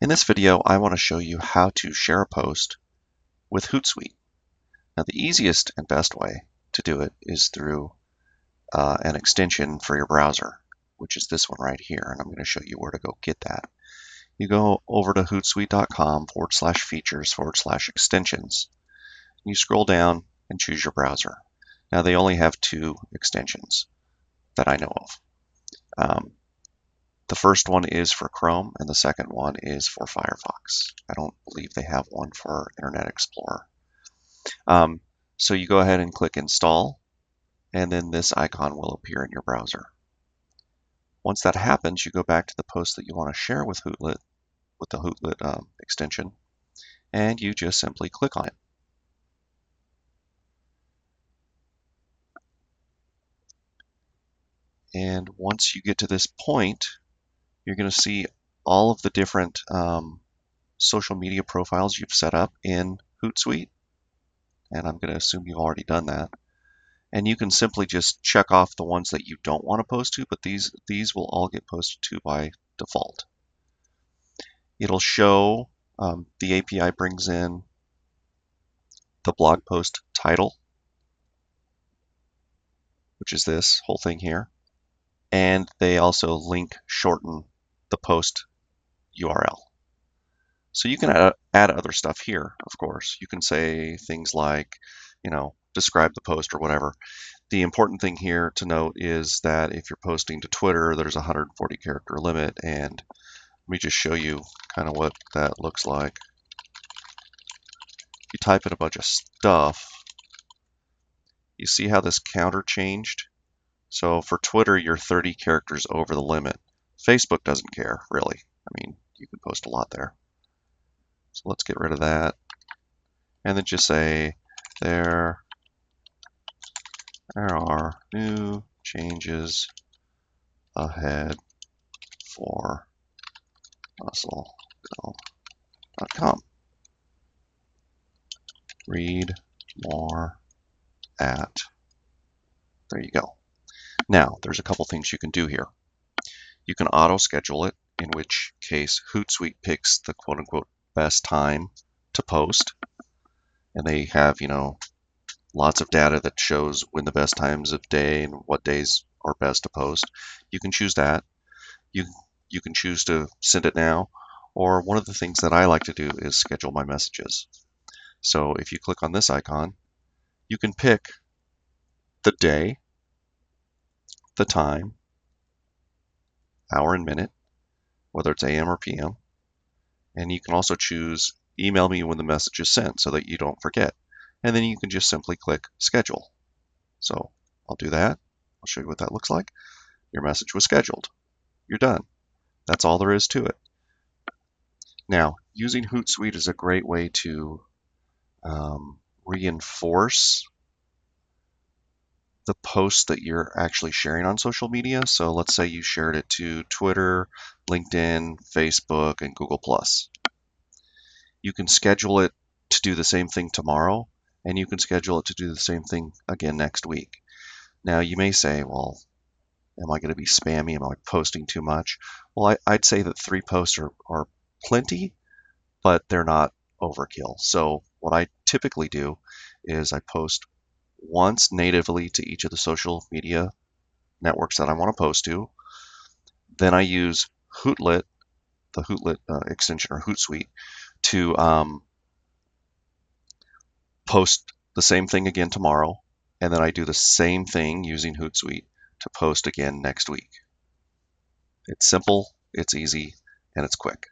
In this video, I want to show you how to share a post with Hootsuite. Now, the easiest and best way to do it is through an extension for your browser, which is this one right here, and I'm going to show you where to go get that. You go over to hootsuite.com/features/extensions. You scroll down and choose your browser. Now, they only have two extensions that I know of. The first one is for Chrome, and the second one is for Firefox. I don't believe they have one for Internet Explorer. So you go ahead and click Install, and then this icon will appear in your browser. Once that happens, you go back to the post that you want to share with Hootsuite, with the Hootsuite extension, and you just simply click on it. And once you get to this point, you're going to see all of the different social media profiles you've set up in Hootsuite. And I'm going to assume you've already done that. And you can simply just check off the ones that you don't want to post to, but these will all get posted to by default. It'll show the API brings in the blog post title, which is this whole thing here. And they also link shorten the post URL. So you can add other stuff here, of course. You can say things like, describe the post or whatever. The important thing here to note is that if you're posting to Twitter, there's a 140 character limit. And let me just show you kind of what that looks like. If you type in a bunch of stuff, you see how this counter changed? So for Twitter, you're 30 characters over the limit. Facebook doesn't care, really. I mean, you can post a lot there. So let's get rid of that. And then just say, there are new changes ahead for musclegirl.com. Read more at. There you go. Now, there's a couple things you can do here. You can auto schedule it, in which case Hootsuite picks the quote-unquote best time to post. And they have, lots of data that shows when the best times of day and what days are best to post. You can choose that. You can choose to send it now. Or one of the things that I like to do is schedule my messages. So if you click on this icon, you can pick the day, the time, hour and minute, whether it's AM or PM. And you can also choose email me when the message is sent so that you don't forget. And then you can just simply click schedule. So I'll do that. I'll show you what that looks like. Your message was scheduled. You're done. That's all there is to it. Now, using Hootsuite is a great way to reinforce the posts that you're actually sharing on social media. So let's say you shared it to Twitter, LinkedIn, Facebook, and Google+. You can schedule it to do the same thing tomorrow, and you can schedule it to do the same thing again next week. Now, you may say, well, am I going to be spammy? Am I posting too much? Well, I'd say that 3 posts are plenty, but they're not overkill. So what I typically do is I post once natively to each of the social media networks that I want to post to. Then I use Hootsuite, the Hootsuite extension or Hootsuite, to post the same thing again tomorrow. And then I do the same thing using Hootsuite to post again next week. It's simple, it's easy, and it's quick.